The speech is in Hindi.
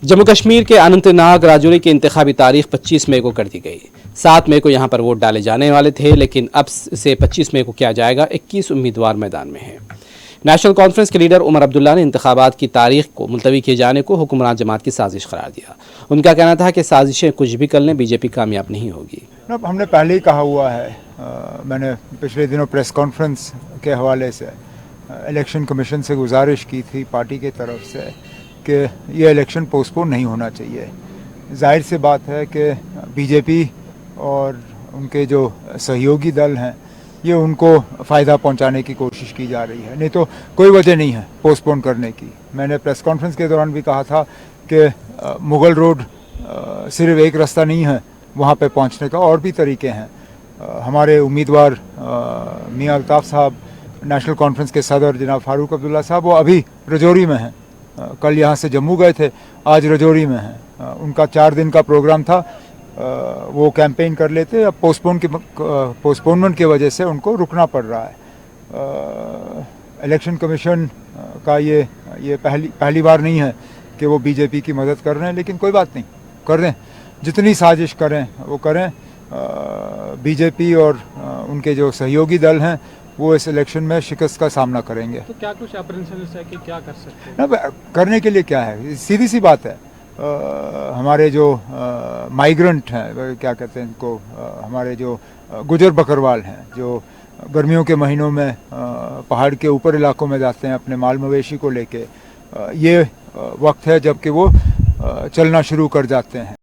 जम्मू कश्मीर के अनंतनाग राजौरी की इंतखाबी तारीख 25 मई को कर दी गई। 7 मई को यहां पर वोट डाले जाने वाले थे, लेकिन अब से 25 मई को किया जाएगा। 21 उम्मीदवार मैदान में हैं। नेशनल कॉन्फ्रेंस के लीडर उमर अब्दुल्ला ने इंतखाबात की तारीख को मुलतवी किए जाने को हुक्मरान जमात की साजिश करार दिया। उनका कहना था कि साजिशें कुछ भी कर लें, बीजेपी कामयाब नहीं होगी। हमने पहले ही कहा हुआ है, मैंने पिछले दिनों प्रेस कॉन्फ्रेंस के हवाले से इलेक्शन कमीशन से गुजारिश की थी पार्टी के तरफ से कि ये इलेक्शन पोस्टपोन नहीं होना चाहिए। जाहिर सी बात है कि बीजेपी और उनके जो सहयोगी दल हैं ये उनको फ़ायदा पहुंचाने की कोशिश की जा रही है, नहीं तो कोई वजह नहीं है पोस्टपोन करने की। मैंने प्रेस कॉन्फ्रेंस के दौरान भी कहा था कि मुग़ल रोड सिर्फ एक रास्ता नहीं है, वहाँ पे पहुँचने का और भी तरीके हैं। हमारे उम्मीदवार मियां अल्ताफ़ साहब, नेशनल कॉन्फ्रेंस के सदर जनाब फ़ारूक अब्दुल्ला साहब, वो अभी रजौरी में हैं। कल यहाँ से जम्मू गए थे, आज रजौरी में हैं। उनका 4 दिन का प्रोग्राम था, वो कैंपेन कर लेते, अब पोस्टपोनमेंट की वजह से उनको रुकना पड़ रहा है। इलेक्शन कमीशन का ये पहली बार नहीं है कि वो बीजेपी की मदद कर रहे हैं, लेकिन कोई बात नहीं, कर दें, जितनी साजिश करें वो करें। बीजेपी और उनके जो सहयोगी दल हैं वो इस इलेक्शन में शिकस्त का सामना करेंगे। तो क्या कुछ अप्रेंशंस है कि क्या कर सकते हैं? ना, करने के लिए क्या है, सीधी सी बात है। हमारे जो माइग्रेंट हैं, क्या कहते हैं इनको, हमारे जो गुजर बकरवाल हैं, जो गर्मियों के महीनों में पहाड़ के ऊपर इलाकों में जाते हैं अपने माल मवेशी को लेके, ये वक्त है जबकि वो चलना शुरू कर जाते हैं।